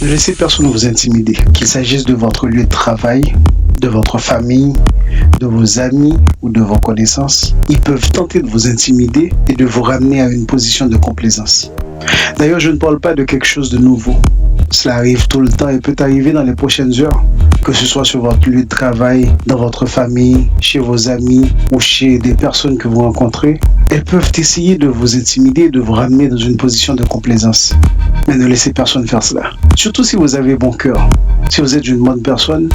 Ne laissez personne vous intimider, qu'il s'agisse de votre lieu de travail, de votre famille, de vos amis ou de vos connaissances. Ils peuvent tenter de vous intimider et de vous ramener à une position de complaisance. D'ailleurs, je ne parle pas de quelque chose de nouveau. Cela arrive tout le temps et peut arriver dans les prochaines heures, que ce soit sur votre lieu de travail, dans votre famille, chez vos amis ou chez des personnes que vous rencontrez. Elles peuvent essayer de vous intimider et de vous ramener dans une position de complaisance. Mais ne laissez personne faire cela. Surtout si vous avez bon cœur, si vous êtes une bonne personne,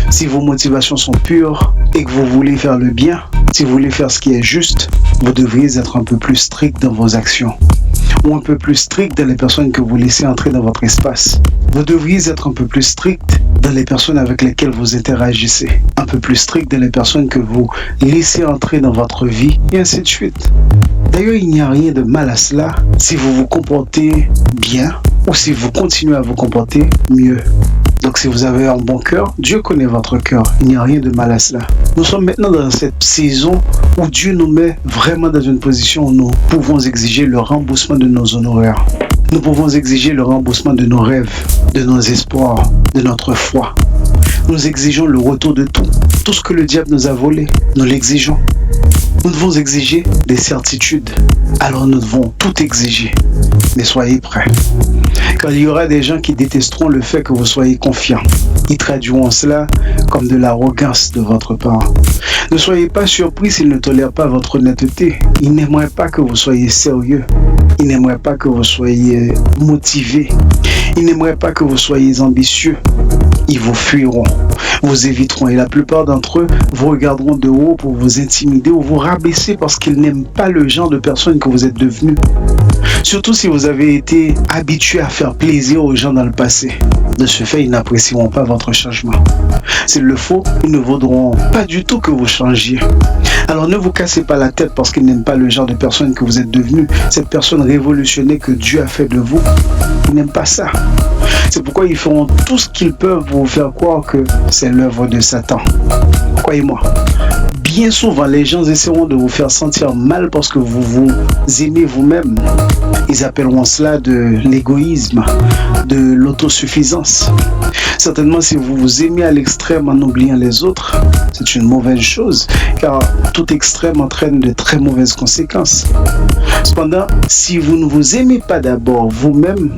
si vos motivations sont pures et que vous voulez faire le bien, si vous voulez faire ce qui est juste, vous devriez être un peu plus strict dans vos actions ou un peu plus strict dans les personnes que vous laissez entrer dans votre espace. Vous devriez être un peu plus strict dans les personnes avec lesquelles vous interagissez, un peu plus strict dans les personnes que vous laissez entrer dans votre vie et ainsi de suite. D'ailleurs, il n'y a rien de mal à cela si vous vous comportez bien ou si vous continuez à vous comporter mieux. Donc si vous avez un bon cœur, Dieu connaît votre cœur. Il n'y a rien de mal à cela. Nous sommes maintenant dans cette saison où Dieu nous met vraiment dans une position où nous pouvons exiger le remboursement de nos honoraires. Nous pouvons exiger le remboursement de nos rêves, de nos espoirs, de notre foi. Nous exigeons le retour de tout. Tout ce que le diable nous a volé, nous l'exigeons. Nous devons exiger des certitudes. Alors nous devons tout exiger. Mais soyez prêts. Car il y aura des gens qui détesteront le fait que vous soyez confiants. Ils traduiront cela comme de l'arrogance de votre part. Ne soyez pas surpris s'ils ne tolèrent pas votre honnêteté. Ils n'aimeraient pas que vous soyez sérieux. Ils n'aimeraient pas que vous soyez motivé. Ils n'aimeraient pas que vous soyez ambitieux. Ils vous fuiront, vous éviteront et la plupart d'entre eux vous regarderont de haut pour vous intimider ou vous rabaisser parce qu'ils n'aiment pas le genre de personne que vous êtes devenu. Surtout si vous avez été habitué à faire plaisir aux gens dans le passé. De ce fait, ils n'apprécieront pas votre changement. S'il le faut, ils ne voudront pas du tout que vous changiez. Alors ne vous cassez pas la tête parce qu'ils n'aiment pas le genre de personne que vous êtes devenu. Cette personne révolutionnée que Dieu a fait de vous, ils n'aiment pas ça. C'est pourquoi ils feront tout ce qu'ils peuvent pour vous faire croire que c'est l'œuvre de Satan. Croyez-moi. Bien souvent, les gens essaieront de vous faire sentir mal parce que vous vous aimez vous-même. Ils appelleront cela de l'égoïsme, de l'autosuffisance. Certainement, si vous vous aimez à l'extrême en oubliant les autres, c'est une mauvaise chose, car tout extrême entraîne de très mauvaises conséquences. Cependant, si vous ne vous aimez pas d'abord vous-même,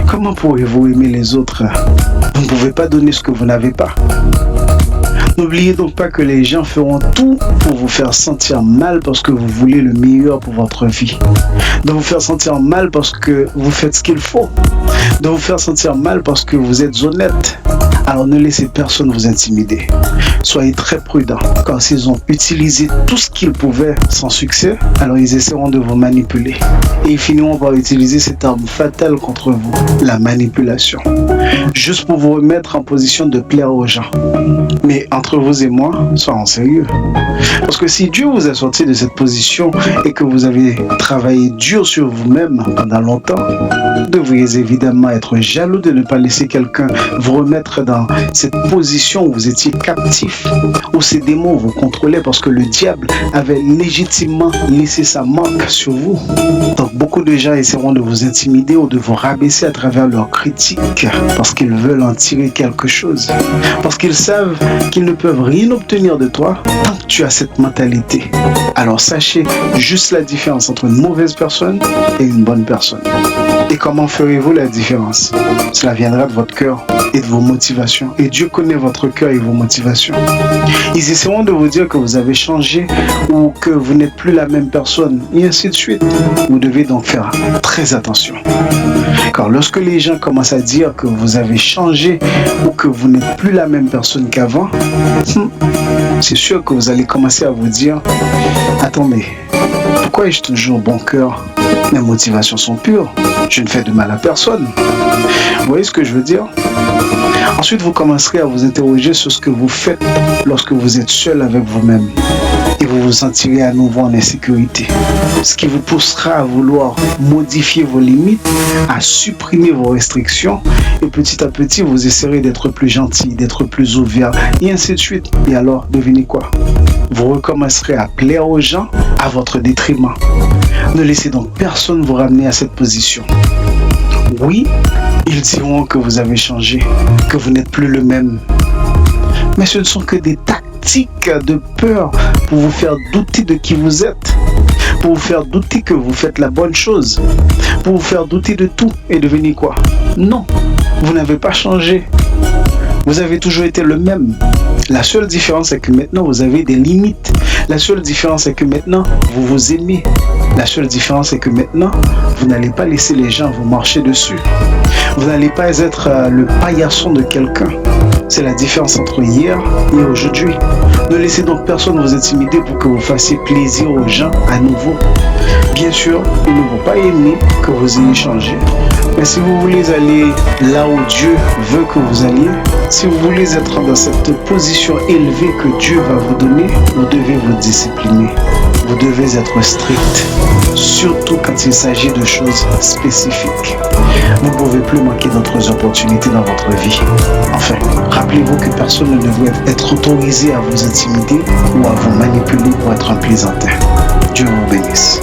comment pourrez-vous aimer les autres? Vous ne pouvez pas donner ce que vous n'avez pas. N'oubliez donc pas que les gens feront tout pour vous faire sentir mal parce que vous voulez le meilleur pour votre vie. De vous faire sentir mal parce que vous faites ce qu'il faut. De vous faire sentir mal parce que vous êtes honnête. Alors ne laissez personne vous intimider. Soyez très prudents, car s'ils ont utilisé tout ce qu'ils pouvaient sans succès, alors ils essaieront de vous manipuler. Et ils finiront par utiliser cette arme fatale contre vous, la manipulation. Juste pour vous remettre en position de plaire aux gens. Mais entre vous et moi, soyons sérieux. Parce que si Dieu vous a sorti de cette position et que vous avez travaillé dur sur vous-même pendant longtemps, vous devriez évidemment être jaloux de ne pas laisser quelqu'un vous remettre dans cette position où vous étiez captif, où ces démons vous contrôlaient parce que le diable avait légitimement laissé sa marque sur vous. Donc beaucoup de gens essaieront de vous intimider ou de vous rabaisser à travers leurs critiques parce qu'ils veulent en tirer quelque chose. Parce qu'ils savent qu'ils ne peuvent rien obtenir de toi tant que tu as cette mentalité. Alors sachez juste la différence entre une mauvaise personne et une bonne personne. Et comment ferez-vous la différence? Cela viendra de votre cœur et de vos motivations. Et Dieu connaît votre cœur et vos motivations. Ils essaieront de vous dire que vous avez changé ou que vous n'êtes plus la même personne et ainsi de suite. Vous devez donc faire très attention. Car lorsque les gens commencent à dire que vous avez changé ou que vous n'êtes plus la même personne qu'avant, c'est sûr que vous allez commencer à vous dire « Attendez, pourquoi ai-je toujours bon cœur? Mes motivations sont pures. Je ne fais de mal à personne. » Vous voyez ce que je veux dire? Ensuite, vous commencerez à vous interroger sur ce que vous faites lorsque vous êtes seul avec vous-même. Et vous vous sentirez à nouveau en insécurité. Ce qui vous poussera à vouloir modifier vos limites, à supprimer vos restrictions. Et petit à petit, vous essaierez d'être plus gentil, d'être plus ouvert, et ainsi de suite. Et alors, devinez quoi? Vous recommencerez à plaire aux gens à votre détriment. Ne laissez donc personne vous ramener à cette position. Oui, Ils diront que vous avez changé, que vous n'êtes plus le même. Mais ce ne sont que des tactiques de peur pour vous faire douter de qui vous êtes, pour vous faire douter que vous faites la bonne chose, pour vous faire douter de tout et devenir quoi? Non, vous n'avez pas changé. Vous avez toujours été le même. La seule différence est que maintenant vous avez des limites. La seule différence est que maintenant vous vous aimez. La seule différence est que maintenant vous n'allez pas laisser les gens vous marcher dessus. Vous n'allez pas être le paillasson de quelqu'un. C'est la différence entre hier et aujourd'hui. Ne laissez donc personne vous intimider pour que vous fassiez plaisir aux gens à nouveau. Bien sûr, ils ne vont pas aimer que vous ayez changé. Mais si vous voulez aller là où Dieu veut que vous alliez, si vous voulez être dans cette position élevée que Dieu va vous donner, vous devez vous discipliner. Vous devez être strict, surtout quand il s'agit de choses spécifiques. Vous ne pouvez plus manquer d'autres opportunités dans votre vie. Enfin, rappelez-vous que personne ne devrait être autorisé à vous intimider ou à vous manipuler pour être un plaisantin. Dieu vous bénisse.